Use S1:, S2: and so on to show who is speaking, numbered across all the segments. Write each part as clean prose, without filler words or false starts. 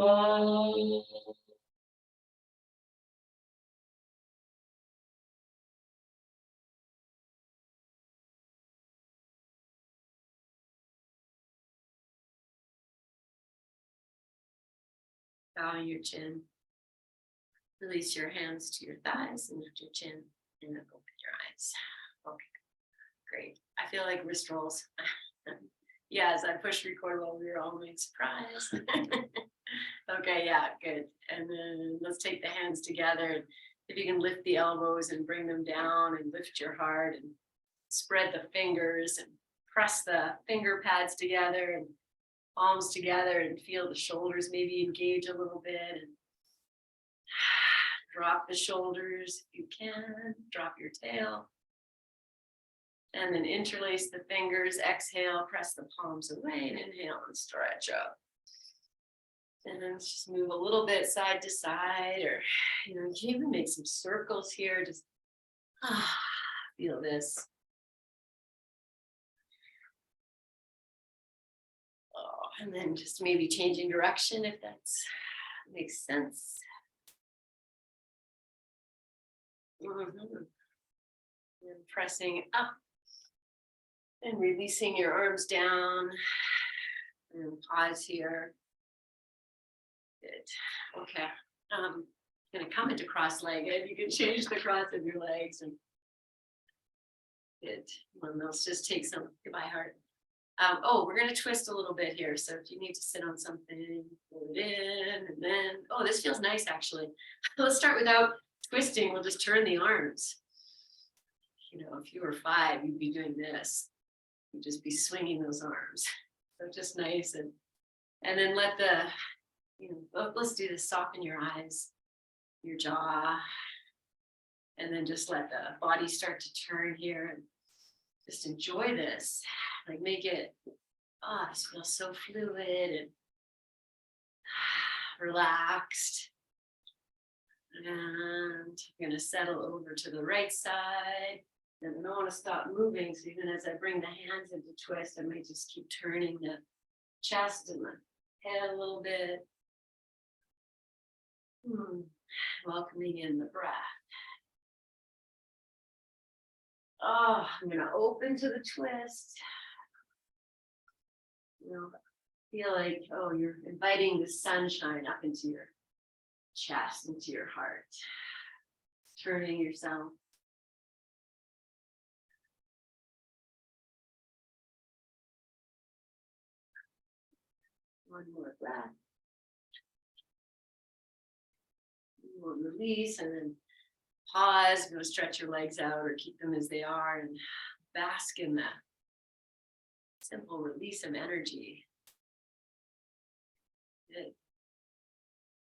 S1: Bowing your chin. Release your hands to your thighs and lift your chin and then open your eyes. Okay, great. I feel like wrist rolls. Yeah, as I push record while we were all made surprise. Okay, yeah, good. And then let's take the hands together. If you can lift the elbows and bring them down and lift your heart and spread the fingers and press the finger pads together and palms together and feel the shoulders maybe engage a little bit and drop the shoulders if you can, drop your tail. And then interlace the fingers, exhale, press the palms away and inhale and stretch up. And then just move a little bit side to side, or you can even make some circles here. Just feel this. Oh, and then just maybe changing direction if that makes sense. And pressing up and releasing your arms down. And pause here. Good. Okay. I'm going to come into cross-legged. You can change the cross of your legs. And good. And let's just take some. Goodbye, heart. We're going to twist a little bit here. So if you need to sit on something, pull it in. And then, this feels nice, actually. Let's start without twisting. We'll just turn the arms. If you were 5, you'd be doing this. You'd just be swinging those arms. So just nice. And then let the, let's do this. Soften your eyes, your jaw. And then just let the body start to turn here. And just enjoy this. Like make it, this feels so fluid and relaxed. And I'm going to settle over to the right side. And I don't want to stop moving. So even as I bring the hands into twist, I might just keep turning the chest and the head a little bit. Welcoming in the breath. I'm going to open to the twist. Feel like, you're inviting the sunshine up into your chest, into your heart. Turning yourself. One more breath. We'll release and then pause. Go stretch your legs out or keep them as they are and bask in that simple release of energy. Good.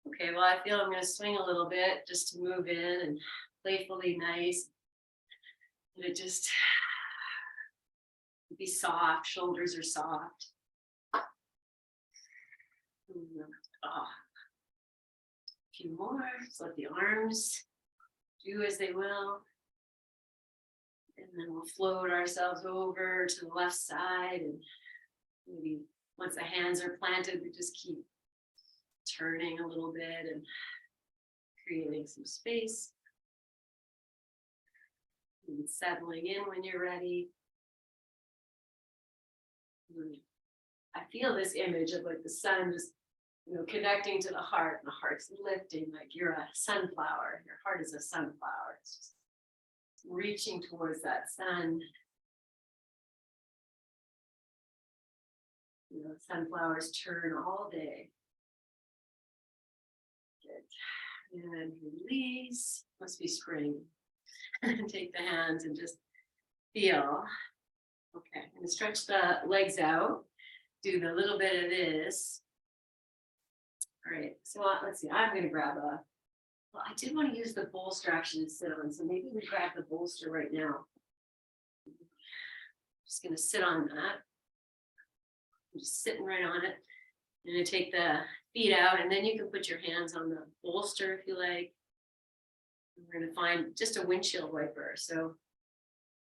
S1: Okay, well, I feel I'm going to swing a little bit just to move in and playfully nice. And it just be soft. Shoulders are soft. A few more. Just let the arms do as they will. And then we'll float ourselves over to the left side. And maybe once the hands are planted, we just keep turning a little bit and creating some space. And settling in when you're ready. I feel this image of like the sun just, connecting to the heart, and the heart's lifting like you're a sunflower. Your heart is a sunflower. It's just reaching towards that sun. Sunflowers turn all day. Good. And release. Must be spring. Take the hands and just feel. Okay, I'm going to stretch the legs out. Do the little bit of this. All right, so let's see. I'm going to grab I did want to use the bolster actually to sit on, so maybe we grab the bolster right now. Just going to sit on that. I'm just sitting right on it. I'm going to take the feet out, and then you can put your hands on the bolster if you like. We're going to find just a windshield wiper. So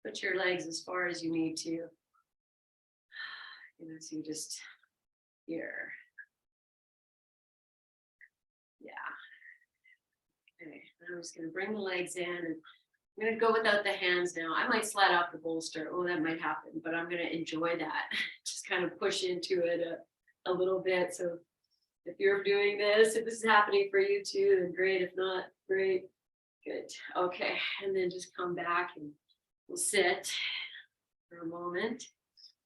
S1: put your legs as far as you need to. So you just here. Yeah. Okay, I'm just gonna bring the legs in and I'm gonna go without the hands now. I might slide off the bolster. Oh, that might happen, but I'm gonna enjoy that. Just kind of push into it a little bit. So if you're doing this, if this is happening for you too, then great. If not, great. Good. Okay, and then just come back and we'll sit for a moment.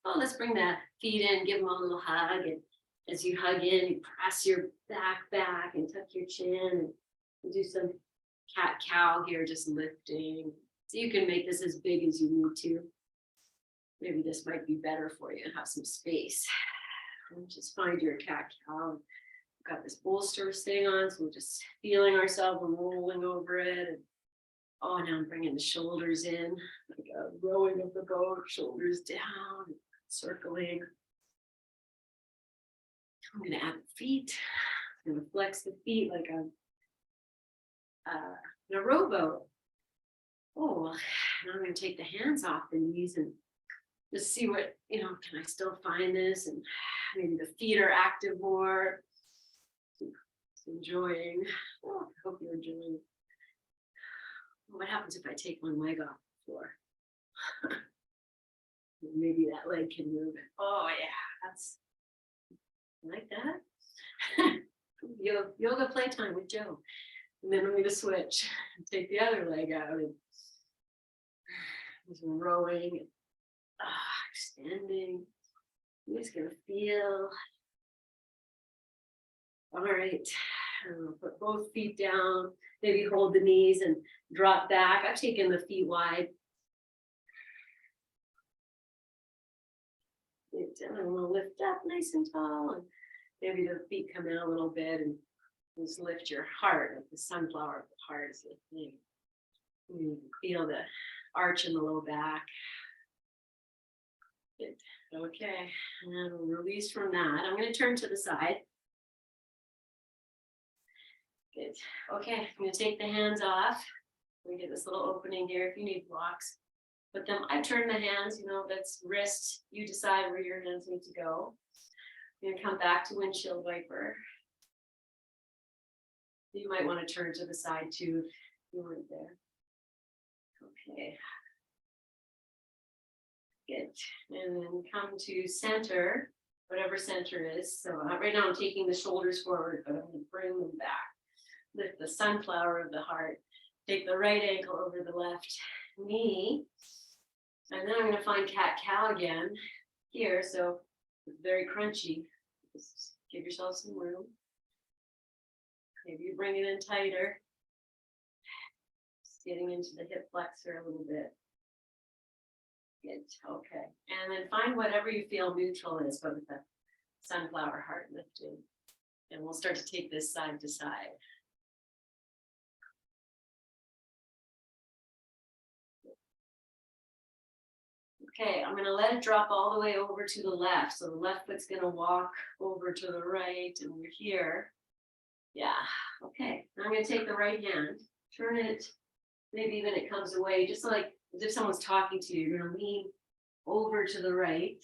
S1: Oh, let's bring the feet in, give them a little hug. And as you hug in, you press your back and tuck your chin and do some cat cow here, just lifting. So you can make this as big as you need to. Maybe this might be better for you and have some space. And just find your cat cow. We've got this bolster sitting on, so we're just feeling ourselves and rolling over it. And oh, now I'm bringing the shoulders in, like a rowing of the boat, shoulders down, circling. I'm going to add the feet. I'm going to flex the feet like in a rowboat. Oh, now I'm going to take the hands off the knees and just see what, can I still find this? And maybe the feet are active more. Just enjoying. Oh, I hope you're enjoying. What happens if I take one leg off the floor? Maybe that leg can move it. Oh yeah, that's like that. Yoga playtime with Joe. And then I'm going to switch and take the other leg out and just rowing and extending. I'm just going to feel. All right. Put both feet down. Maybe hold the knees and drop back. I've taken the feet wide. And I'm going to lift up nice and tall. And maybe the feet come in a little bit and just lift your heart, like the sunflower of the heart is lifting. You feel the arch in the low back. Good. Okay, and we'll release from that. I'm going to turn to the side. Good. Okay, I'm going to take the hands off. We get this little opening here if you need blocks. But then I turn the hands, that's wrist. You decide where your hands need to go. I'm going to come back to windshield wiper. You might want to turn to the side too if you weren't there. Okay. Good. And then come to center, whatever center is. So right now I'm taking the shoulders forward, but I'm going to bring them back. Lift the sunflower of the heart. Take the right ankle over the left knee. And then I'm going to find cat-cow again here. So it's very crunchy. Just give yourself some room. Maybe you bring it in tighter. Just getting into the hip flexor a little bit. Good. Okay. And then find whatever you feel neutral is, but with the sunflower heart lifted. And we'll start to take this side to side. Okay, I'm going to let it drop all the way over to the left. So the left foot's going to walk over to the right, and we're here. Yeah, okay. Now I'm going to take the right hand, turn it, maybe even it comes away, just like as if someone's talking to you. You're going to lean over to the right.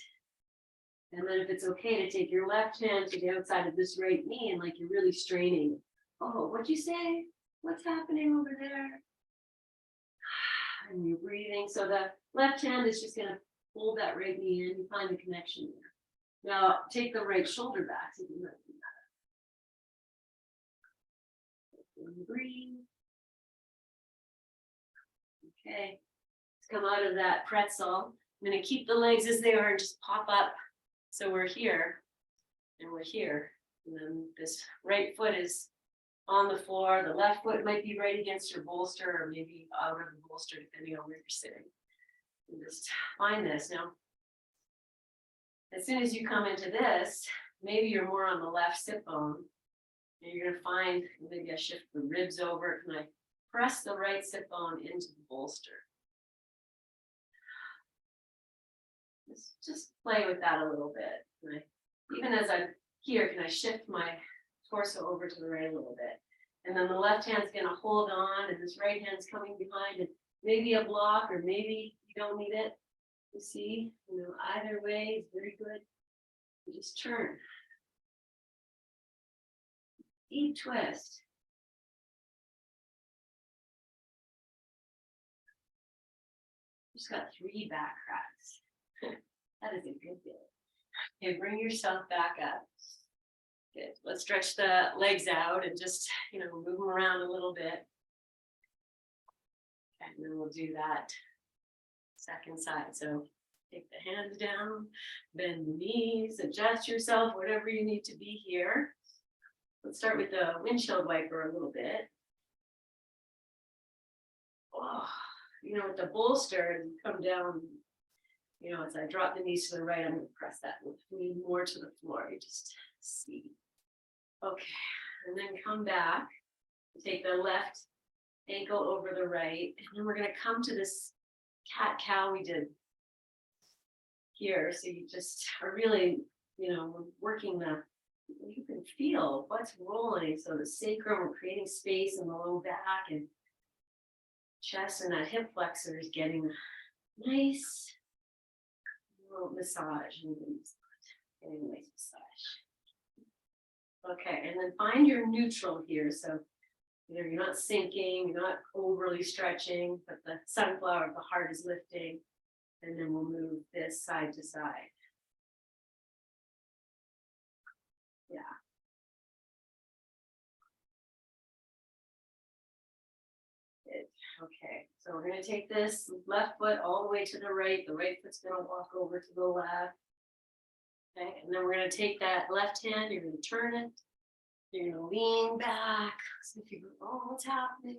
S1: And then if it's okay to take your left hand to the outside of this right knee and like you're really straining. Oh, what'd you say? What's happening over there? And you're breathing. So the left hand is just going to hold that right knee in. You find the connection there. Now take the right shoulder back. So you can and breathe. Okay. Let's come out of that pretzel. I'm going to keep the legs as they are and just pop up. So we're here and we're here. And then this right foot is on the floor. The left foot might be right against your bolster or maybe out of the bolster, depending on where you're sitting. And just find this. Now, as soon as you come into this, maybe you're more on the left sit bone. And you're going to find, maybe I shift the ribs over. Can I press the right sit bone into the bolster? Just play with that a little bit. Even as I'm here, can I shift my torso over to the right a little bit? And then the left hand's going to hold on, and this right hand's coming behind, and maybe a block, or maybe you don't need it. You see, either way is very good. You just turn. Deep twist. Just got 3 back cracks. That is a good feeling. Okay, bring yourself back up. Good. Let's stretch the legs out and just, move them around a little bit. And then we'll do that second side. So take the hands down, bend the knees, adjust yourself, whatever you need to be here. Let's start with the windshield wiper a little bit. Oh, with the bolster, come down, as I drop the knees to the right, I'm going to press that knee more to the floor. You just see. Okay, and then come back. Take the left ankle over the right, and then we're going to come to this cat-cow we did here. So you just are really, working you can feel what's rolling. So the sacrum, we're creating space in the low back and chest, and that hip flexor is getting a nice little massage. Getting a nice massage. Okay, and then find your neutral here. So you're not sinking, you're not overly stretching, but the sunflower, the heart is lifting. And then we'll move this side to side. Yeah. Good. Okay, so we're going to take this left foot all the way to the right. The right foot's going to walk over to the left. Okay, and then we're going to take that left hand, you're going to turn it. You're going to lean back. So if you go, oh, what's happening?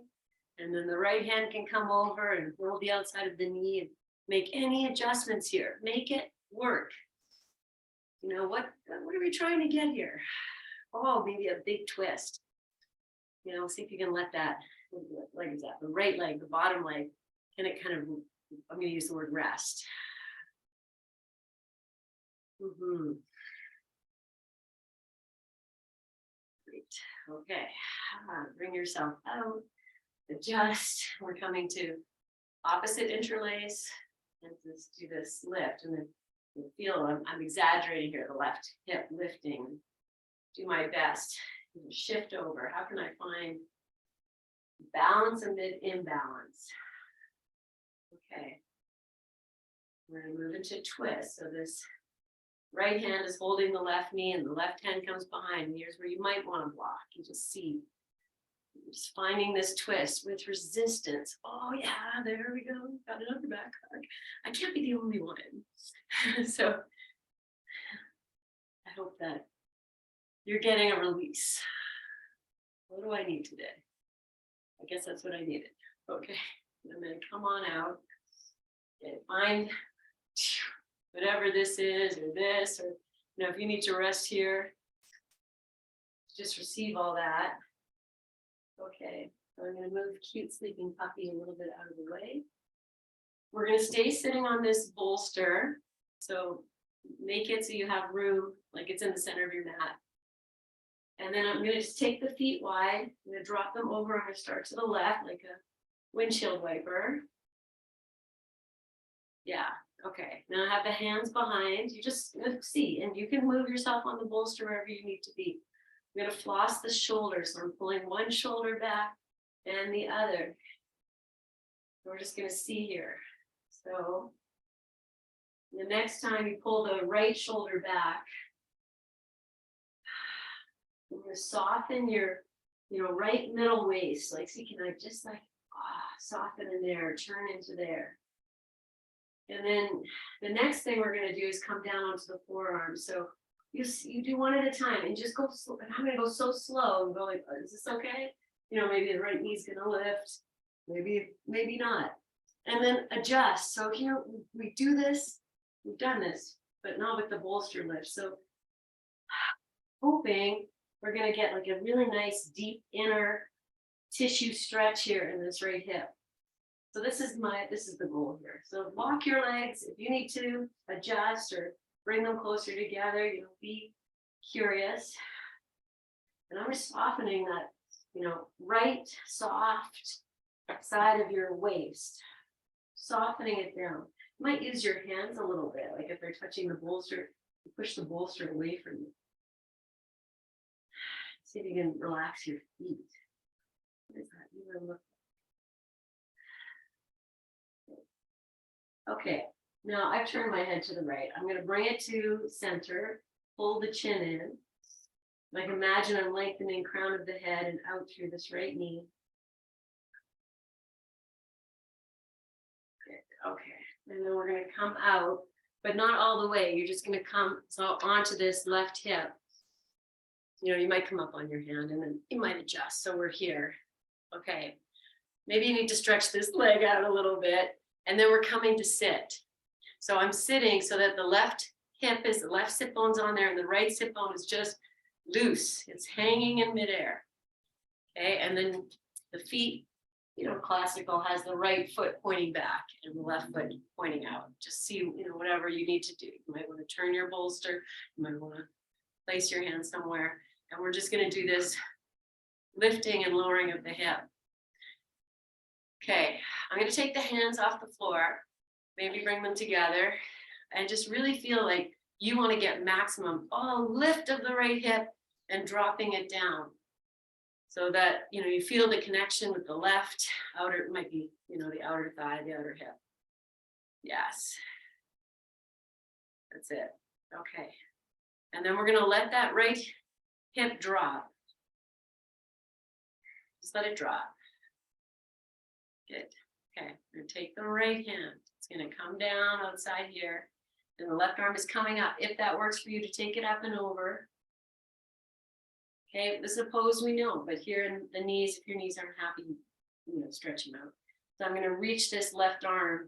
S1: And then the right hand can come over and hold the outside of the knee and make any adjustments here. Make it work. What are we trying to get here? Oh, maybe a big twist. See if you can let that, what leg is that? The right leg, the bottom leg, can it kind of, I'm going to use the word rest. Great. Okay. Bring yourself out. Adjust. We're coming to opposite interlace. And just do this lift. And then you feel I'm exaggerating here, the left hip lifting. Do my best. Shift over. How can I find balance amid imbalance? Okay. We're going to move into twist. So this right hand is holding the left knee and the left hand comes behind. And here's where you might want to block. You just see. Just finding this twist with resistance. Oh yeah, there we go. Got another back crack. I can't be the only one. So I hope that you're getting a release. What do I need today? I guess that's what I needed. Okay, I'm going to come on out and find whatever this is or this, or if you need to rest here, just receive all that. Okay, so I'm going to move cute sleeping puppy a little bit out of the way. We're going to stay sitting on this bolster. So make it so you have room, like it's in the center of your mat. And then I'm going to just take the feet wide. I'm going to drop them over. I'm going to start to the left like a windshield wiper. Yeah, okay. Now I have the hands behind. You just see, and you can move yourself on the bolster wherever you need to be. I'm going to floss the shoulders. So I'm pulling one shoulder back and the other. We're just going to see here. So the next time you pull the right shoulder back, you're going to soften your, right middle waist. Like, so you can just soften in there, turn into there. And then the next thing we're going to do is come down onto the forearms. So you do one at a time and just go slow. And I'm going to go so slow and go like, is this okay? Maybe the right knee's going to lift, maybe not. And then adjust. So here we do this, we've done this, but not with the bolster lift. So hoping we're going to get like a really nice deep inner tissue stretch here in this right hip. So this is the goal here. So lock your legs if you need to, adjust or bring them closer together, be curious. And I'm just softening that, right soft side of your waist, softening it down. You might use your hands a little bit, like if they're touching the bolster, you push the bolster away from you. See if you can relax your feet. What does that even look like? Okay, now I've turned my head to the right. I'm going to bring it to center, pull the chin in. Like imagine I'm lengthening crown of the head and out through this right knee. Good. Okay, and then we're going to come out, but not all the way. You're just going to come so onto this left hip. You know, you might come up on your hand and then you might adjust. So we're here. Okay, maybe you need to stretch this leg out a little bit, and then we're coming to sit. So I'm sitting so that the left sit bone's on there and the right sit bone is just loose. It's hanging in midair. Okay, and then the feet, you know, classical has the right foot pointing back and the left foot pointing out. Just see, you know, whatever you need to do. You might want to turn your bolster. You might want to place your hand somewhere. And we're just going to do this lifting and lowering of the hip. Okay, I'm going to take the hands off the floor, maybe bring them together, and just really feel like you want to get maximum lift of the right hip and dropping it down so that, you know, you feel the connection with the left outer, it might be, you know, the outer thigh, the outer hip. Yes. That's it. Okay. And then we're going to let that right hip drop. Just let it drop. Good. Okay. I'm going to take the right hand. It's going to come down outside here. And the left arm is coming up. If that works for you to take it up and over. Okay. This is a pose we know, but here in the knees, if your knees aren't happy, you know, stretch them out. So I'm going to reach this left arm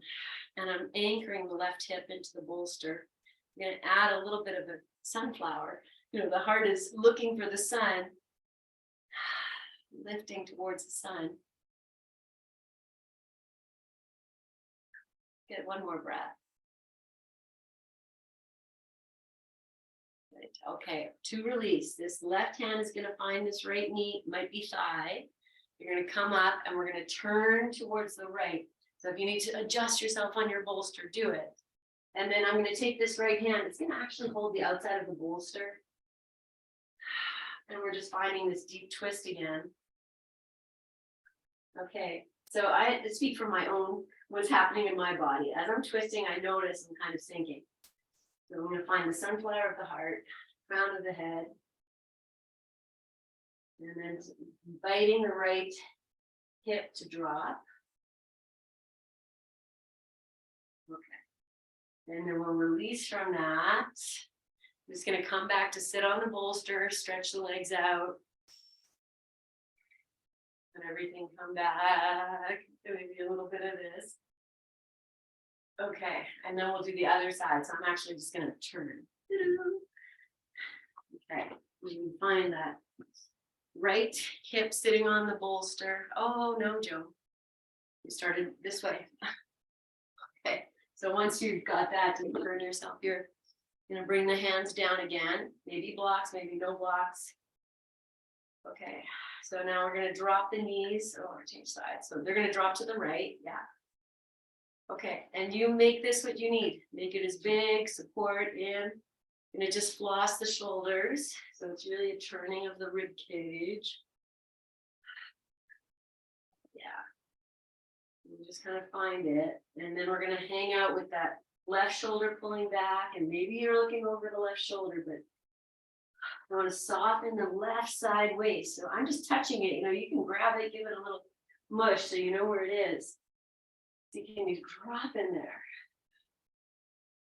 S1: and I'm anchoring the left hip into the bolster. I'm going to add a little bit of a sunflower. You know, the heart is looking for the sun, lifting towards the sun. Get one more breath. Right. Okay, to release, this left hand is going to find this right knee, might be thigh. You're going to come up and we're going to turn towards the right. So if you need to adjust yourself on your bolster, do it. And then I'm going to take this right hand. It's going to actually hold the outside of the bolster. And we're just finding this deep twist again. Okay, so I speak from my own, what's happening in my body. As I'm twisting, I notice I'm kind of sinking. So I'm going to find the sunflower of the heart, crown of the head. And then biting the right hip to drop. Okay. And then we'll release from that. I'm just going to come back to sit on the bolster, stretch the legs out. And everything come back. Maybe a little bit of this. Okay, and then we'll do the other side. So I'm actually just going to turn. Okay, you can find that right hip sitting on the bolster. Oh, no, Joe. You started this way. Okay, so once you've got that to turn yourself, you're going to bring the hands down again. Maybe blocks, maybe no blocks. Okay, so now we're going to drop the knees. Oh, change sides. So they're going to drop to the right. Yeah. Okay, and you make this what you need. Make it as big, support in. And it just floss the shoulders. So it's really a turning of the rib cage. Yeah. You just kind of find it. And then we're going to hang out with that left shoulder pulling back. And maybe you're looking over the left shoulder, but I want to soften the left side waist. So I'm just touching it. You know, you can grab it, give it a little mush so you know where it is. So you can drop in there.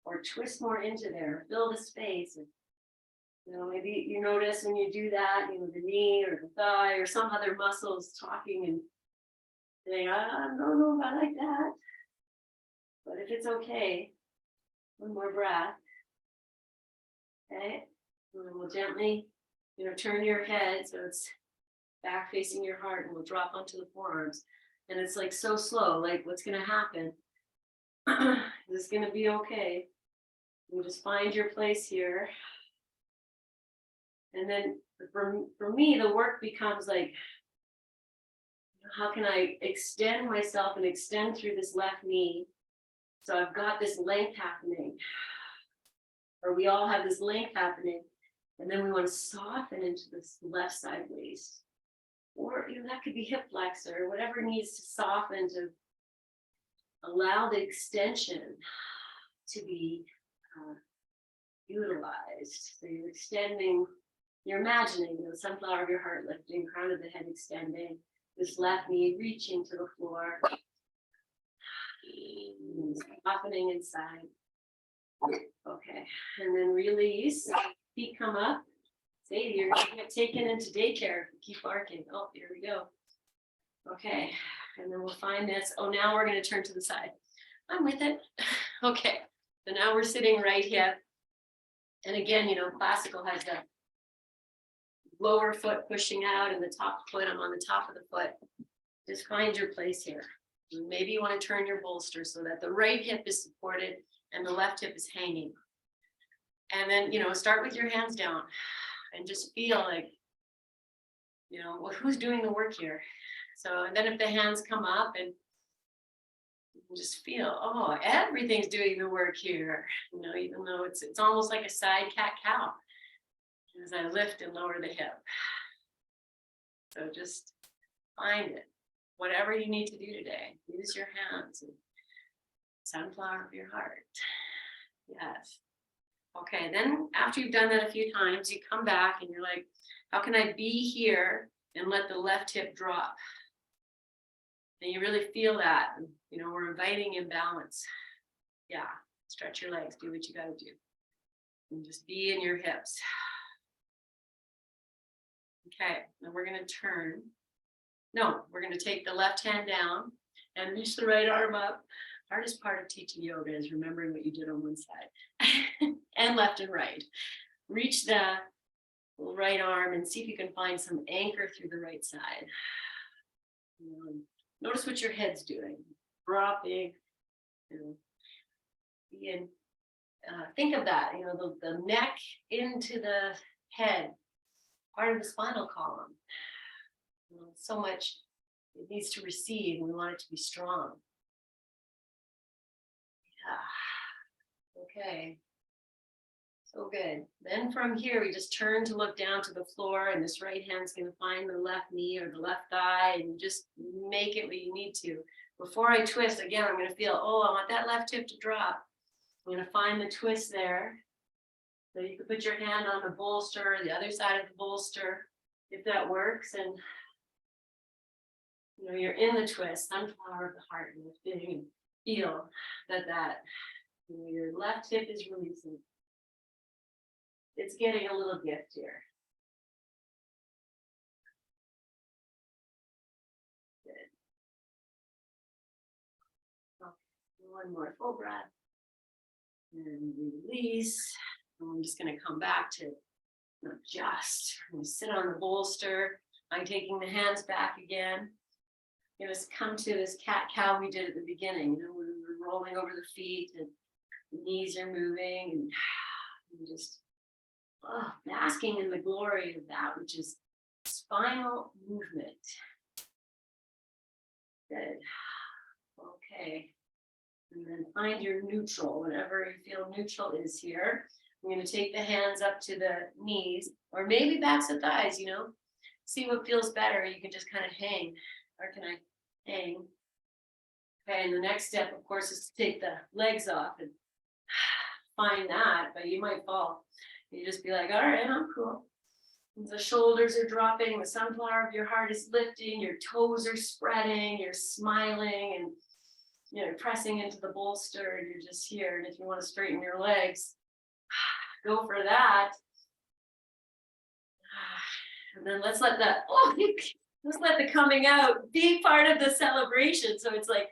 S1: Or twist more into there, fill the space. And, you know, maybe you notice when you do that, you know, the knee or the thigh or some other muscles talking and saying, I don't know if I like that. But if it's okay, one more breath. Okay, and then we'll gently, you know, turn your head so it's back facing your heart, and we'll drop onto the forearms. And it's like so slow, like what's going to happen? Is this going to be okay? You just find your place here. And then for me, the work becomes like, how can I extend myself and extend through this left knee? So I've got this length happening, or we all have this length happening. And then we want to soften into this left side waist. Or that could be hip flexor, whatever needs to soften to allow the extension to be utilized. So you're extending, you're imagining the sunflower of your heart lifting, crown of the head extending, this left knee reaching to the floor, softening inside. Okay, and then release, feet come up. Say you're gonna get taken into daycare. Keep barking. Oh, here we go. Okay, and then we'll find this. Oh, now we're going to turn to the side. I'm with it. Okay, so now we're sitting right here. And again, classical has the lower foot pushing out and the top foot. I'm on the top of the foot. Just find your place here. Maybe you want to turn your bolster so that the right hip is supported and the left hip is hanging. And then, start with your hands down and just feel like, well, who's doing the work here? So, and then if the hands come up and you can just feel, oh, everything's doing the work here, even though it's almost like a side cat-cow as I lift and lower the hip. So just find it. Whatever you need to do today, use your hands and sunflower of your heart. Yes. Okay, then after you've done that a few times, you come back and you're like, how can I be here and let the left hip drop? And you really feel that, we're inviting imbalance. Yeah, stretch your legs, do what you got to do. And just be in your hips. Okay, then we're going to turn. No, we're going to take the left hand down and reach the right arm up. Hardest part of teaching yoga is remembering what you did on one side and left and right. Reach the right arm and see if you can find some anchor through the right side. Notice what your head's doing. Dropping. Think of that. The neck into the head, part of the spinal column. So much it needs to receive. We want it to be strong. Yeah. Okay. So good. Then from here, we just turn to look down to the floor, and this right hand's going to find the left knee or the left thigh, and just make it what you need to. Before I twist, again, I'm going to feel, I want that left hip to drop. I'm going to find the twist there. So you can put your hand on the bolster, the other side of the bolster, if that works. And, you're in the twist, sunflower of the heart, and you feel that your left hip is releasing. It's getting a little gift here. Good. Okay. One more full breath. And release. And I'm just going to come back to adjust. I'm going to sit on the bolster. I'm taking the hands back again. Just come to this cat-cow we did at the beginning. We were rolling over the feet and the knees are moving and just basking in the glory of that, which is spinal movement. Good. Okay. And then find your neutral, whatever you feel neutral is here. I'm going to take the hands up to the knees, or maybe backs of thighs, see what feels better. You can just kind of hang. Or can I hang? Okay, and the next step, of course, is to take the legs off and find that, but you might fall. You just be like, all right, I'm cool. And the shoulders are dropping, the sunflower of your heart is lifting, your toes are spreading, you're smiling, and you're pressing into the bolster, and you're just here. And if you want to straighten your legs, go for that. And then let's let the coming out be part of the celebration. So it's like,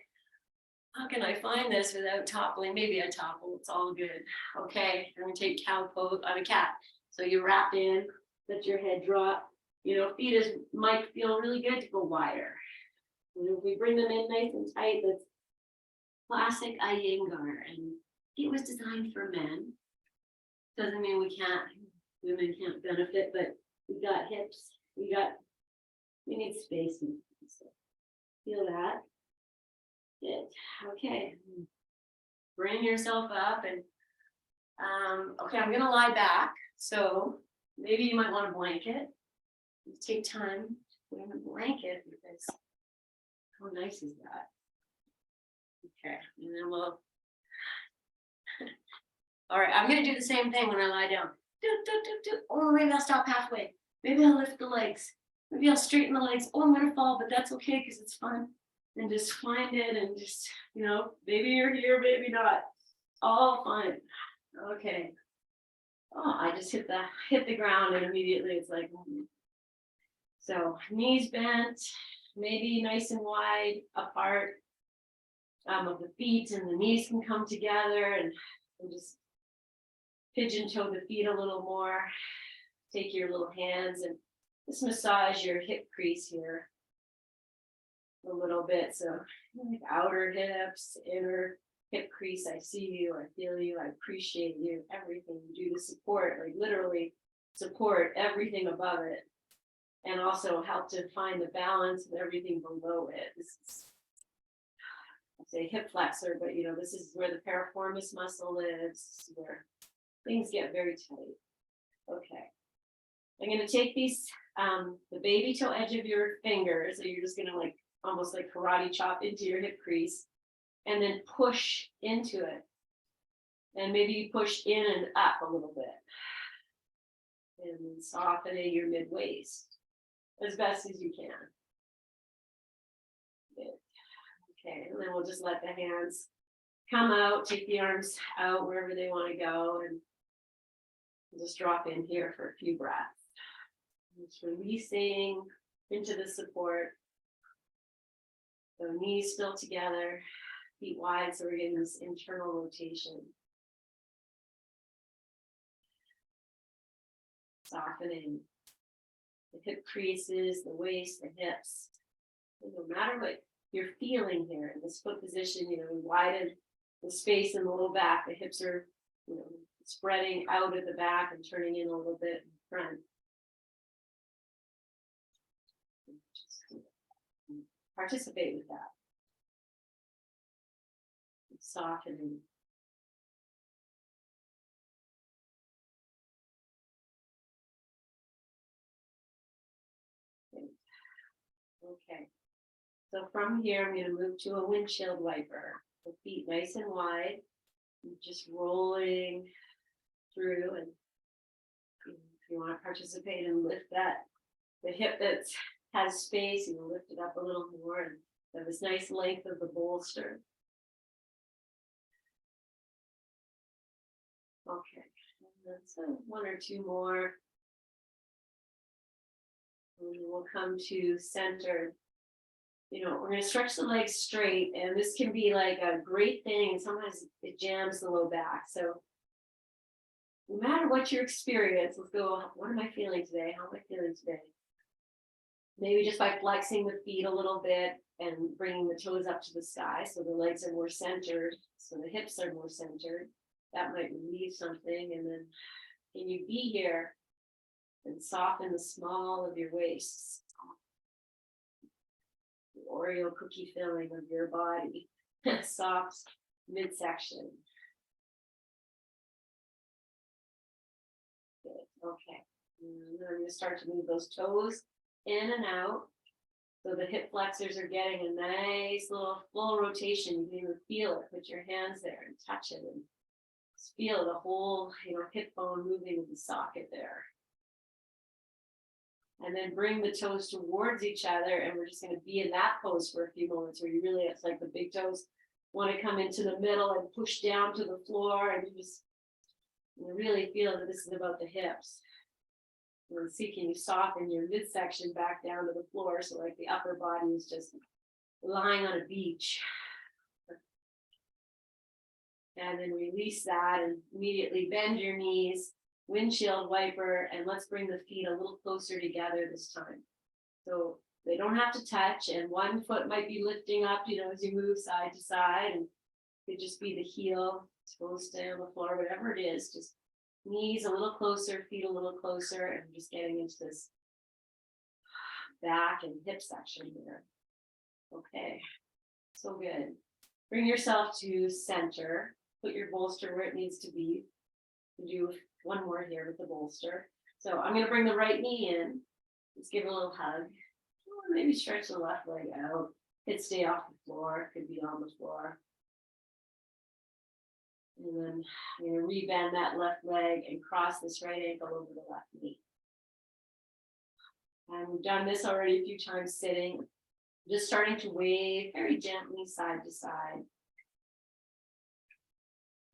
S1: how can I find this without toppling? Maybe I topple, it's all good. Okay, I'm gonna take cow pose on a cat. So you wrap in, let your head drop. Feet might feel really good to go wider. If we bring them in nice and tight, that's classic Iyengar. And it was designed for men. Doesn't mean women can't benefit, but we got hips, we need space. So feel that. Good. Okay. Bring yourself up and okay, I'm gonna lie back. So Maybe you might want a blanket. Take time to put in a blanket because how nice is that? Okay, and then we'll. All right, I'm gonna do the same thing when I lie down. Oh, maybe I'll stop halfway. Maybe I'll lift the legs. Maybe I'll straighten the legs. Oh, I'm gonna fall, but that's okay because it's fun. And just find it and just, maybe you're here, maybe not. All fun. Okay. Oh, I just hit the ground and immediately it's like, so knees bent, maybe nice and wide apart of the feet, and the knees can come together and just pigeon toe the feet a little more. Take your little hands and just massage your hip crease here a little bit. So like outer hips, inner hip crease. I see you, I feel you, I appreciate you, everything you do to support, like literally support everything above it, and also help to find the balance of everything below it. This is, I say hip flexor, but this is where the piriformis muscle lives. This is where things get very tight. Okay. I'm going to take these, the baby toe edge of your fingers. So you're just going to like almost like karate chop into your hip crease and then push into it. And maybe you push in and up a little bit. And softening your mid waist as best as you can. Good. Okay, and then we'll just let the hands come out, take the arms out wherever they want to go, and just drop in here for a few breaths. Just releasing into the support. So knees still together, feet wide, so we're getting this internal rotation. Softening the hip creases, the waist, the hips. And no matter what you're feeling here in this foot position, we widen the space in the low back. The hips are, spreading out at the back and turning in a little bit in front. Just participate with that. Softening. Okay. So from here, I'm going to move to a windshield wiper. The feet nice and wide, just rolling through. And if you want to participate and lift the hip that has space, lift it up a little more and have this nice length of the bolster. Okay, that's one or two more. And we'll come to center. We're going to stretch the legs straight, and this can be like a great thing, and sometimes it jams the low back. So no matter what your experience, let's go, what am I feeling today? How am I feeling today? Maybe just by flexing the feet a little bit and bringing the toes up to the sky so the legs are more centered, so the hips are more centered. That might relieve something. And then can you be here and soften the small of your waist? The Oreo cookie filling of your body, soft midsection. Good. Okay. And then I'm going to start to move those toes in and out. So the hip flexors are getting a nice little full rotation. You can even feel it. Put your hands there and touch it and just feel the whole, hip bone moving in the socket there. And then bring the toes towards each other, and we're just going to be in that pose for a few moments where it's like the big toes want to come into the middle and push down to the floor, and you really feel that this is about the hips. And see, can you soften your midsection back down to the floor, so like the upper body is just lying on a beach. And then release that and immediately bend your knees. Windshield wiper, and let's bring the feet a little closer together this time. So they don't have to touch, and one foot might be lifting up, as you move side to side, and it could just be the heel, toes stay on the floor, whatever it is, just knees a little closer, feet a little closer, and just getting into this back and hip section here. Okay, so good. Bring yourself to center, put your bolster where it needs to be. Do one more here with the bolster. So I'm going to bring the right knee in. Let's give it a little hug. Maybe stretch the left leg out. Could stay off the floor, could be on the floor. And then I'm going to rebend that left leg and cross this right ankle over the left knee. And we've done this already a few times sitting. Just starting to wave very gently side to side.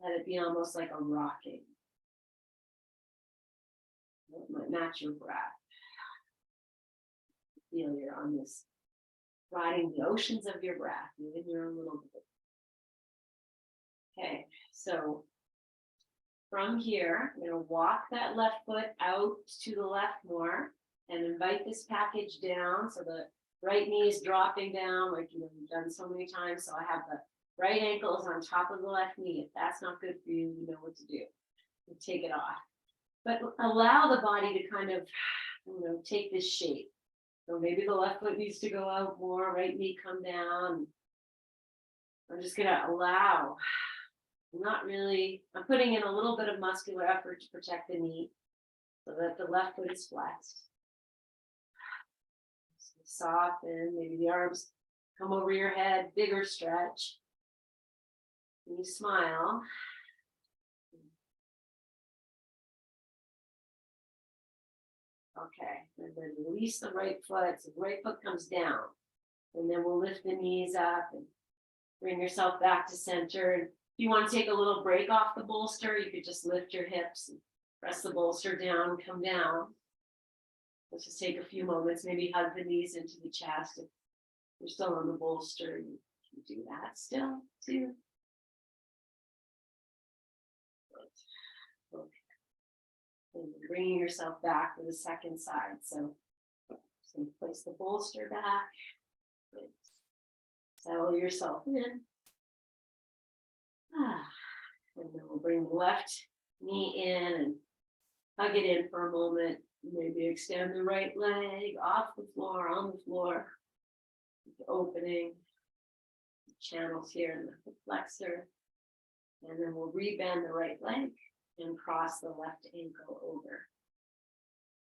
S1: Let it be almost like a rocking. It might match your breath. Feel you're on this, riding the oceans of your breath, moving your own little bit. Okay, so from here, I'm going to walk that left foot out to the left more and invite this package down. So the right knee is dropping down like you've done so many times. So I have the right ankle is on top of the left knee. If that's not good for you, you know what to do. You take it off. But allow the body to kind of, take this shape. So maybe the left foot needs to go out more, right knee come down. I'm just going to allow. I'm putting in a little bit of muscular effort to protect the knee so that the left foot is flexed. So soften, maybe the arms come over your head, bigger stretch. And you smile. Okay, and then release the right foot. So the right foot comes down. And then we'll lift the knees up and bring yourself back to center. If you want to take a little break off the bolster, you could just lift your hips and press the bolster down, come down. Let's just take a few moments, maybe hug the knees into the chest. If you're still on the bolster, you can do that still too. Okay. And bringing yourself back for the second side. So just going to place the bolster back. Settle yourself in. And then we'll bring the left knee in and hug it in for a moment. Maybe extend the right leg off the floor, on the floor. The opening, the channels here in the hip flexor. And then we'll rebend the right leg and cross the left ankle over.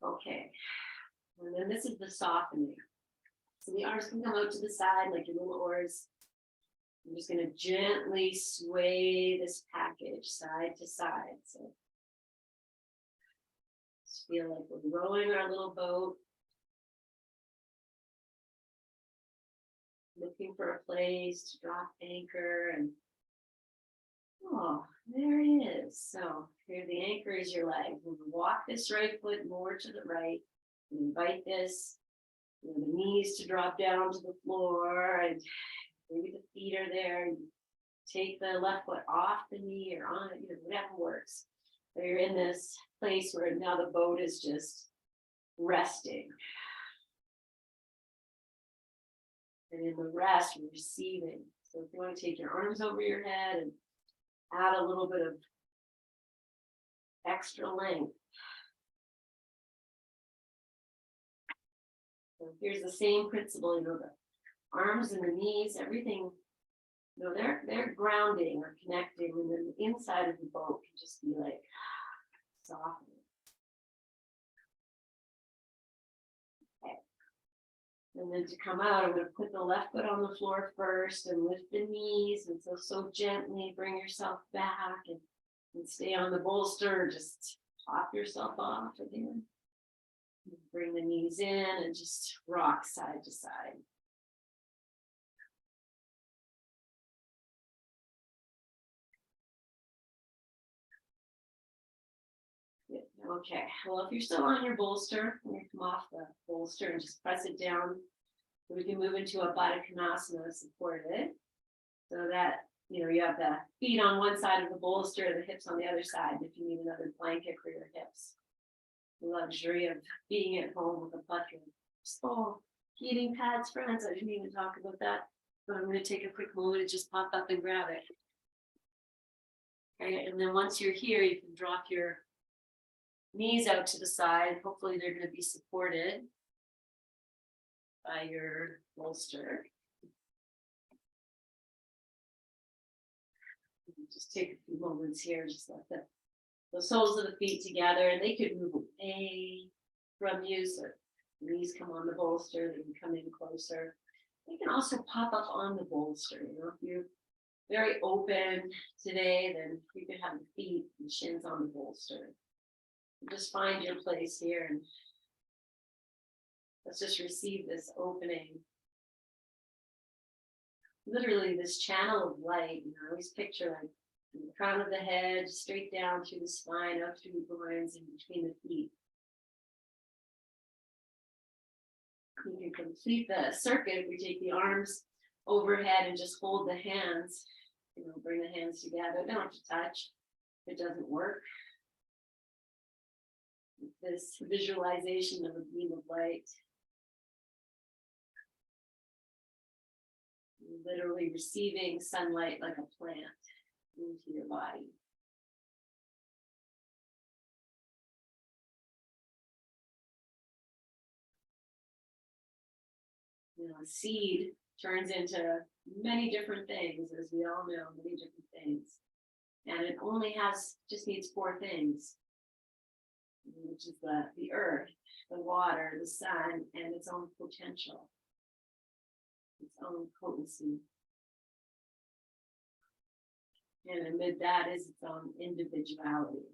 S1: Okay. And then this is the softening. So the arms can come out to the side like your little oars. I'm just going to gently sway this package side to side. So just feel like we're rowing our little boat. Looking for a place to drop anchor. And oh, there it is. So here the anchor is your leg. We'll walk this right foot more to the right. And invite this. The knees to drop down to the floor, and maybe the feet are there. You take the left foot off the knee or on it, whatever works. But you're in this place where now the boat is just resting. And in the rest, you're receiving. So if you want to take your arms over your head and add a little bit of extra length. So here's the same principle, the arms and the knees, everything, they're grounding or connecting, and then the inside of the boat can just be like softening. Okay. And then to come out, I'm going to put the left foot on the floor first and lift the knees, and so gently bring yourself back and stay on the bolster, just top yourself off again. Bring the knees in and just rock side to side. Good. Okay, well, if you're still on your bolster, you come off the bolster and just press it down. So we can move into a Baddha Konasana supported. So that, you have the feet on one side of the bolster, the hips on the other side, if you need another blanket for your hips. The luxury of being at home with a plethora of heating pads, friends. I didn't even talk about that, but I'm going to take a quick moment and just pop up and grab it. Okay, and then once you're here, you can drop your knees out to the side. Hopefully they're going to be supported by your bolster. Just take a few moments here, just let the the soles of the feet together, and they could move away from you. So knees come on the bolster, they can come in closer. They can also pop up on the bolster. You know, if you're very open today, then you could have the feet and shins on the bolster. Just find your place here and let's just receive this opening. Literally this channel of light, you know, I always picture like from the crown of the head, straight down through the spine, up through the groins, and between the feet. You can complete the circuit. We take the arms overhead and just hold the hands, you know, bring the hands together. Don't have to touch if it doesn't work. This visualization of a beam of light. Literally receiving sunlight like a plant into your body. You know, a seed turns into many different things, as we all know, many different things. And it only just needs 4 things, which is the earth, the water, the sun, and its own potential, its own potency. And amid that is its own individuality.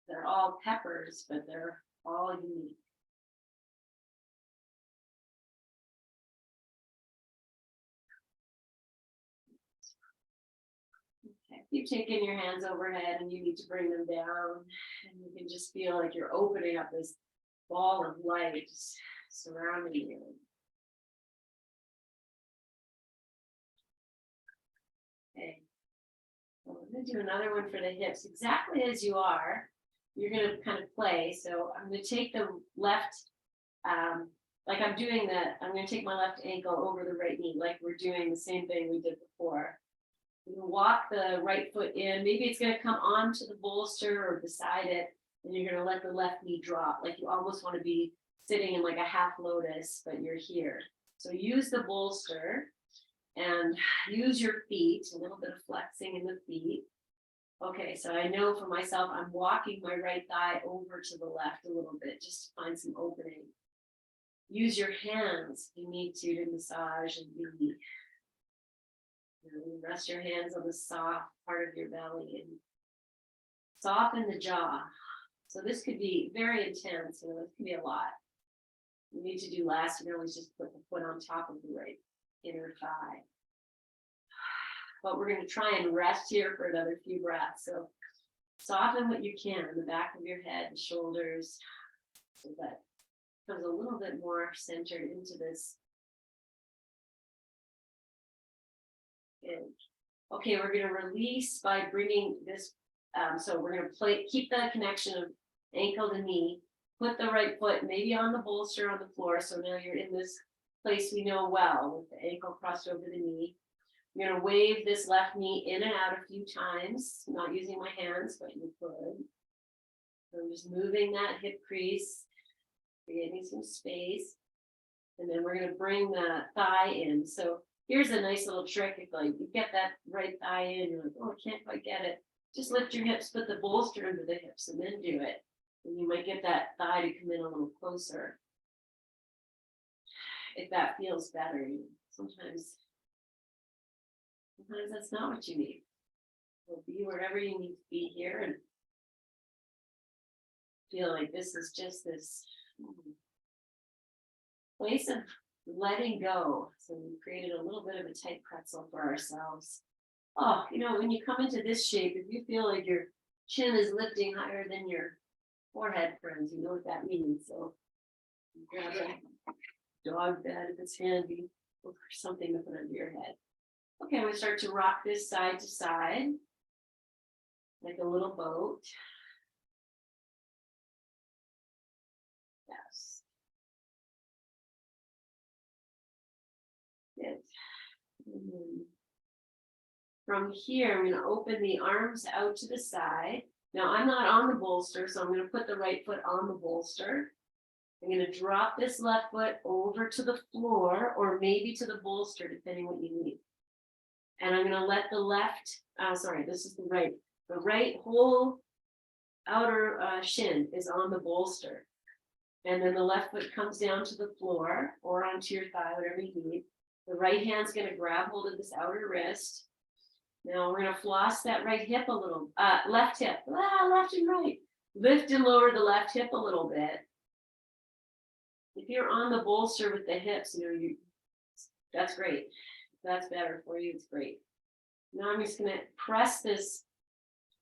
S1: They're all peppers, but they're all unique. Okay, keep taking your hands overhead and you need to bring them down. And you can just feel like you're opening up this ball of light surrounding you. Okay. So I'm going to do another one for the hips, exactly as you are. You're going to kind of play. So I'm going to take the left, like I'm going to take my left ankle over the right knee, like we're doing the same thing we did before. You can walk the right foot in. Maybe it's going to come onto the bolster or beside it, and you're going to let the left knee drop. Like you almost want to be sitting in like a half lotus, but you're here. So use the bolster and use your feet, a little bit of flexing in the feet. Okay, so I know for myself, I'm walking my right thigh over to the left a little bit, just to find some opening. Use your hands if you need to massage and be. You rest your hands on the soft part of your belly and soften the jaw. So this could be very intense, you know, this could be a lot. You need to do less, you can always just put the foot on top of the right inner thigh. But we're going to try and rest here for another few breaths. So soften what you can, the back of your head, the shoulders, so that it comes a little bit more centered into this. Good. Okay, we're going to release by bringing this. So we're going to keep the connection of ankle to knee. Put the right foot maybe on the bolster on the floor. So now you're in this place we know well with the ankle crossed over the knee. I'm going to wave this left knee in and out a few times, not using my hands, but you could. So I'm just moving that hip crease, creating some space. And then we're going to bring the thigh in. So here's a nice little trick. If like you get that right thigh in, you're like, oh, I can't quite get it. Just lift your hips, put the bolster under the hips, and then do it. And you might get that thigh to come in a little closer. If that feels better, sometimes that's not what you need. So be wherever you need to be here and feel like this is just this place of letting go. So we created a little bit of a tight pretzel for ourselves. Oh, you know, when you come into this shape, if you feel like your chin is lifting higher than your forehead, friends, you know what that means. So grab a dog bed if it's handy, or something to put under your head. Okay, I'm going to start to rock this side to side, like a little boat. Yes. Good. From here, I'm going to open the arms out to the side. Now, I'm not on the bolster, so I'm going to put the right foot on the bolster. I'm going to drop this left foot over to the floor or maybe to the bolster, depending what you need. And I'm gonna let the left, sorry, this is the right whole outer shin is on the bolster. And then the left foot comes down to the floor or onto your thigh, whatever you need. The right hand's gonna grab hold of this outer wrist. Now we're gonna floss that right hip a little, left hip, left and right. Lift and lower the left hip a little bit. If you're on the bolster with the hips, that's great. If that's better for you, it's great. Now I'm just gonna press this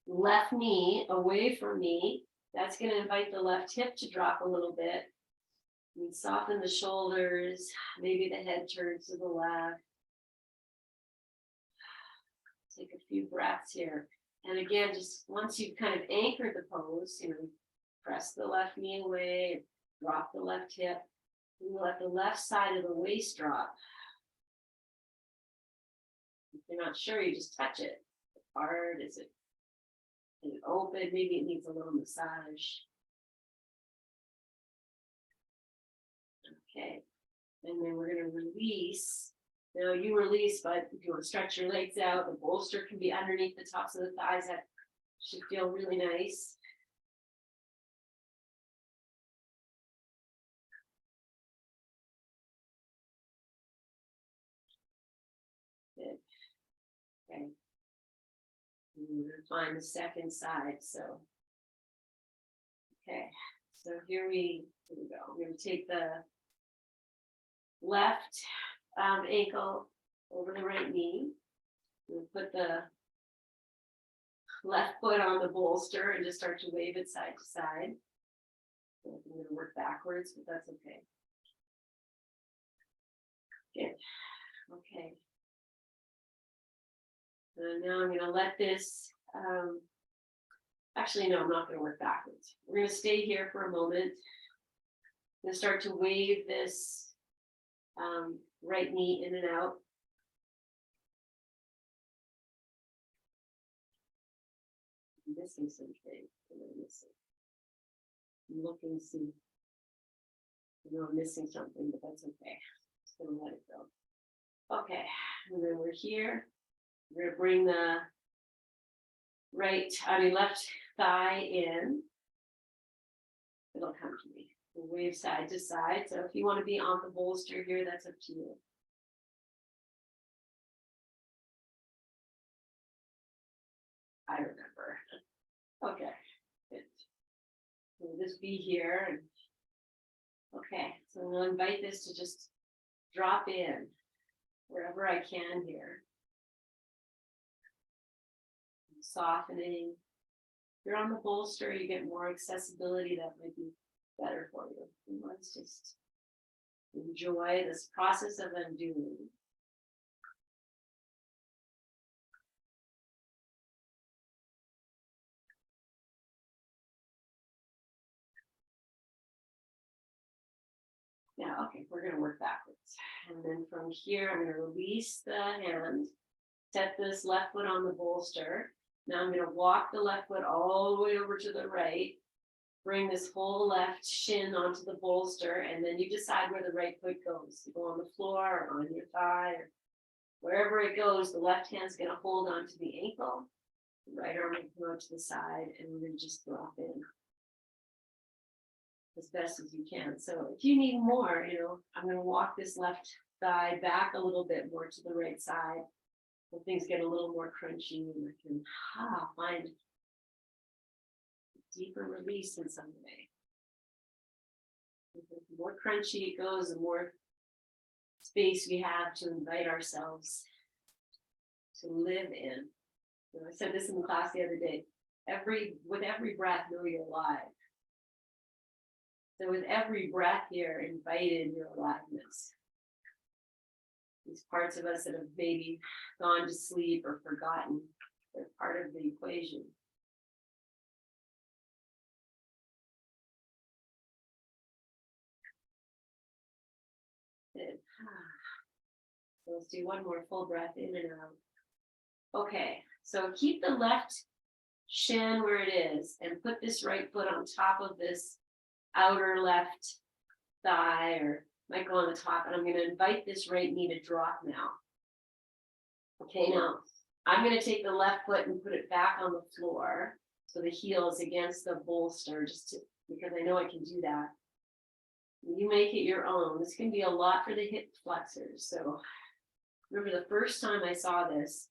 S1: left knee away from me. That's gonna invite the left hip to drop a little bit. And soften the shoulders, maybe the head turns to the left. Take a few breaths here. And again, just once you've kind of anchored the pose, press the left knee away, drop the left hip, and let the left side of the waist drop. If you're not sure, you just touch it. Is it hard? Is it open? Maybe it needs a little massage. Okay. And then we're going to release. Now you release, but if you want to stretch your legs out, the bolster can be underneath the tops of the thighs. That should feel really nice. Good. Okay. And we're going to find the second side. So, okay. So here we go. We're going to take the left ankle over the right knee. We'll put the left foot on the bolster and just start to wave it side to side. So I'm going to work backwards, but that's okay. Good. Okay. And now I'm going to let this, actually, no, I'm not going to work backwards. We're going to stay here for a moment. I'm going to start to wave this right knee in and out. I'm missing something. I'm looking to see. I'm missing something, but that's okay. Just gonna let it go. Okay, and then we're here. We're gonna bring the left thigh in. It'll come to me. We'll wave side to side. So if you want to be on the bolster here, that's up to you. I remember. Okay. Good. We'll just be here. Okay, so we'll invite this to just drop in wherever I can here. Softening. If you're on the bolster, you get more accessibility. That might be better for you. And let's just enjoy this process of undoing. Now, okay, we're going to work backwards. And then from here, I'm going to release the hand, set this left foot on the bolster. Now I'm going to walk the left foot all the way over to the right, bring this whole left shin onto the bolster, and then you decide where the right foot goes. You go on the floor or on your thigh, or wherever it goes, the left hand's going to hold onto the ankle, the right arm will come out to the side, and we're going to just drop in as best as you can. So if you need more, I'm going to walk this left thigh back a little bit more to the right side. So things get a little more crunchy and I can find deeper release in some way. The more crunchy it goes, the more space we have to invite ourselves to live in. I said this in the class the other day. With every breath, know you're alive. So with every breath here, invited your aliveness. These parts of us that have maybe gone to sleep or forgotten, they're part of the equation. Good. So let's do one more full breath in and out. Okay, so keep the left shin where it is and put this right foot on top of this outer left thigh, or might go on the top, and I'm going to invite this right knee to drop now. Okay, now I'm going to take the left foot and put it back on the floor so the heel is against the bolster, because I know I can do that. You make it your own. This can be a lot for the hip flexors. So remember the first time I saw this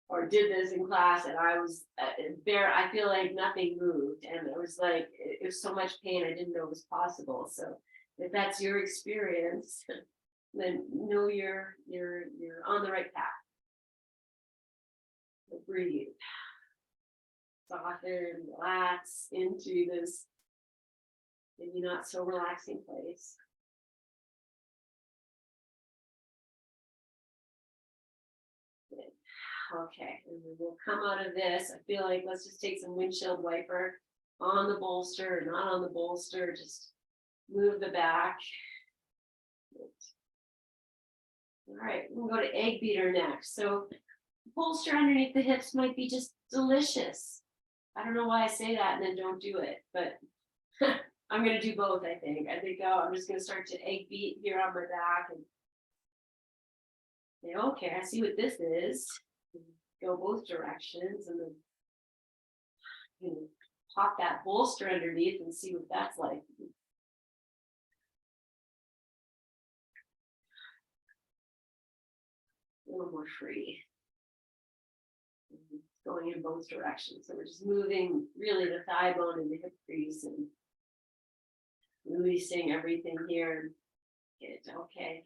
S1: or did this in class, and I was I feel like nothing moved, and it was like it was so much pain I didn't know it was possible. So if that's your experience, then know you're on the right path. So breathe, soften, relax into this maybe not so relaxing place. Okay, and then we'll come out of this. I feel like let's just take some windshield wiper on the bolster, not on the bolster, just move the back. All right, we'll go to egg beater next. So bolster underneath the hips might be just delicious. I don't know why I say that and then don't do it, but I'm going to do both, I think. I'm just going to start to egg beat here on my back and say, okay, I see what this is. Go both directions and then pop that bolster underneath and see what that's like. A little more free. Going in both directions. So we're just moving really the thigh bone and the hip crease and releasing everything here. Good, okay.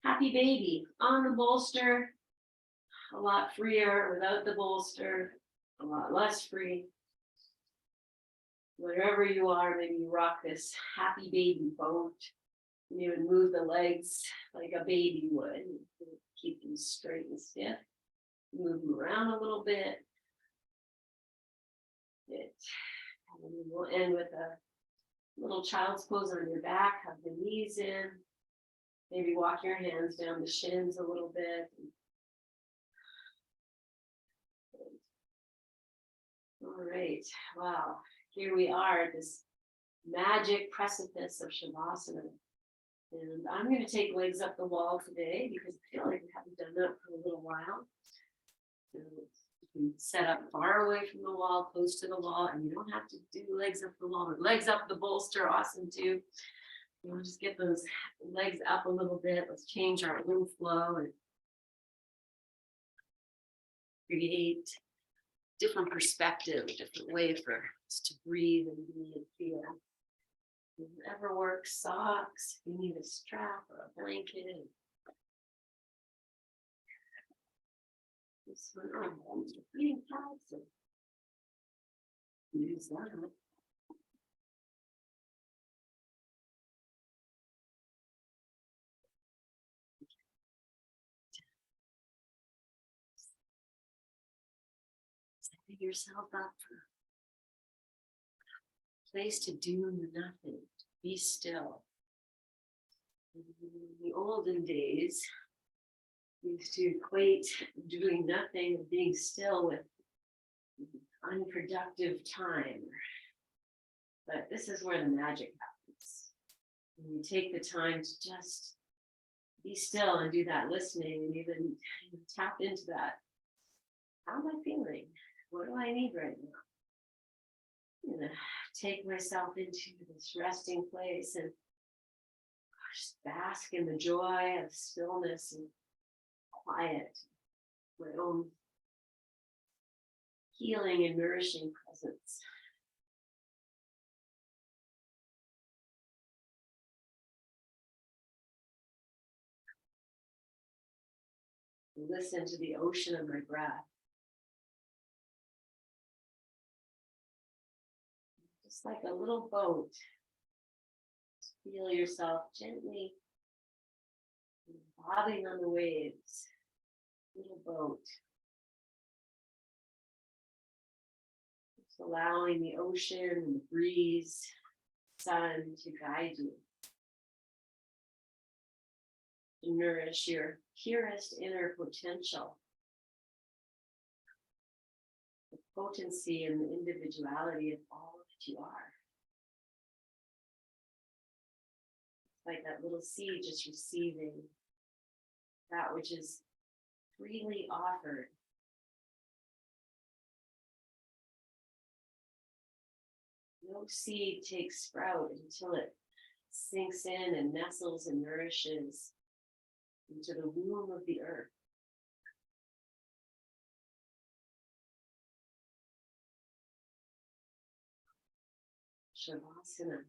S1: Happy baby on the bolster. A lot freer without the bolster, a lot less free. Wherever you are, maybe you rock this happy baby boat. You would move the legs like a baby would. Keep them straight and stiff. Move them around a little bit. Good. And we'll end with a little child's pose on your back. Hug the knees in. Maybe walk your hands down the shins a little bit. All right, wow, here we are at this magic precipice of Shavasana. And I'm going to take legs up the wall today because I feel like we haven't done that for a little while. So you can set up far away from the wall, close to the wall, and you don't have to do legs up the wall. But legs up the bolster, awesome too. We'll just get those legs up a little bit. Let's change our lymph flow and create different perspective, different way for us to breathe and be and feel. Whatever works, socks, you need a strap or a blanket. This one, oh, eating cats. Use that. Set yourself up for a place to do nothing, to be still. In the olden days, we used to equate doing nothing and being still with unproductive time. But this is where the magic happens. When you take the time to just be still and do that listening and even tap into that. How am I feeling? What do I need right now? I'm gonna take myself into this resting place and just bask in the joy of stillness and quiet, my own healing and nourishing presence. Listen to the ocean of my breath. Just like a little boat. Feel yourself gently bobbing on the waves. Little boat. Just allowing the ocean and the breeze, sun to guide you. To nourish your purest inner potential. The potency and the individuality of all that you are. Like that little seed just receiving that which is freely offered. No seed takes sprout until it sinks in and nestles and nourishes into the womb of the earth. Shavasana.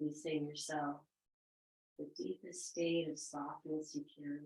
S1: Releasing yourself the deepest state of softness you can.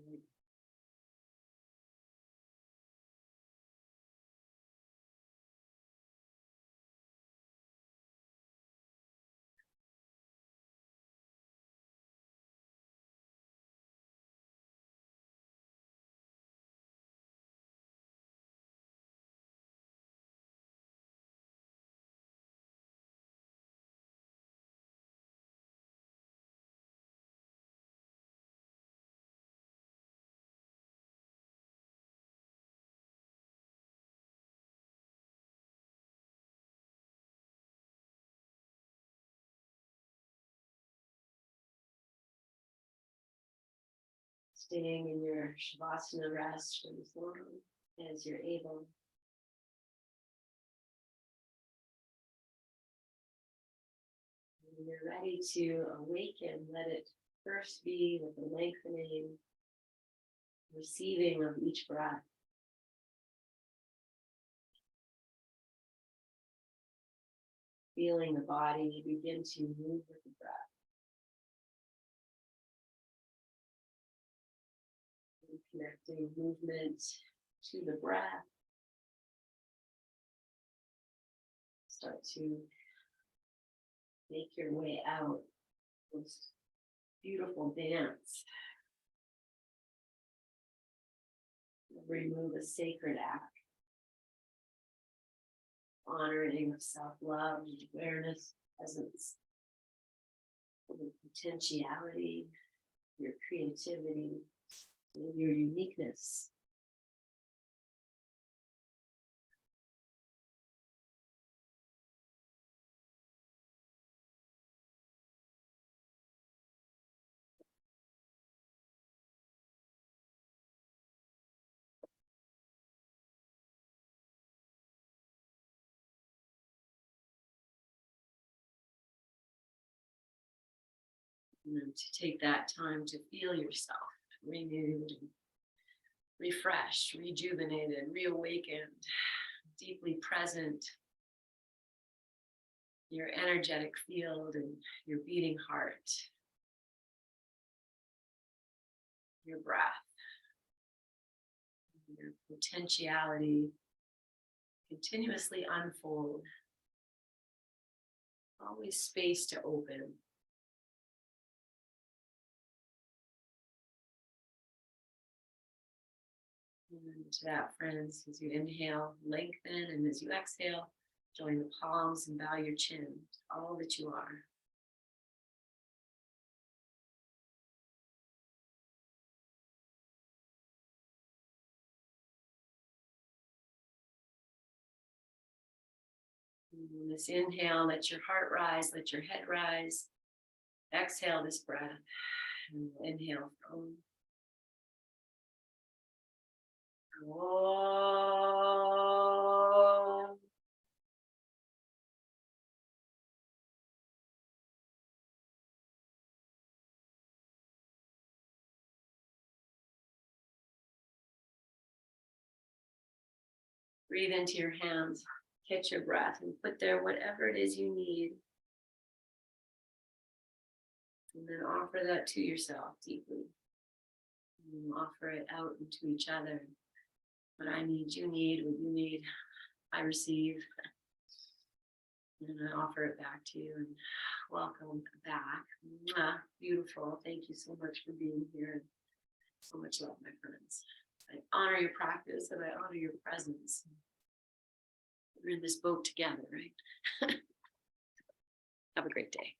S1: Staying in your Shavasana rest for as long as you're able. When you're ready to awaken, let it first be with the lengthening, receiving of each breath. Feeling the body begin to move with the breath. And connecting movement to the breath. Start to make your way out. Most beautiful dance. Remove a sacred act. Honoring of self-love, awareness, presence, your potentiality, your creativity, and your uniqueness. And then to take that time to feel yourself renewed, refreshed, rejuvenated, reawakened, deeply present. Your energetic field and your beating heart, your breath, your potentiality continuously unfold. Always space to open. And to that, friends, as you inhale, lengthen, and as you exhale, join the palms and bow your chin to all that you are. And this inhale, let your heart rise, let your head rise. Exhale this breath. And inhale from. Om. Breathe into your hands, catch your breath, and put there whatever it is you need. And then offer that to yourself deeply. And offer it out into each other. What I need, you need. What you need, I receive. And I offer it back to you. And welcome back. Mwah. Beautiful. Thank you so much for being here. So much love, my friends. I honor your practice and I honor your presence. We're in this boat together, right? Have a great day.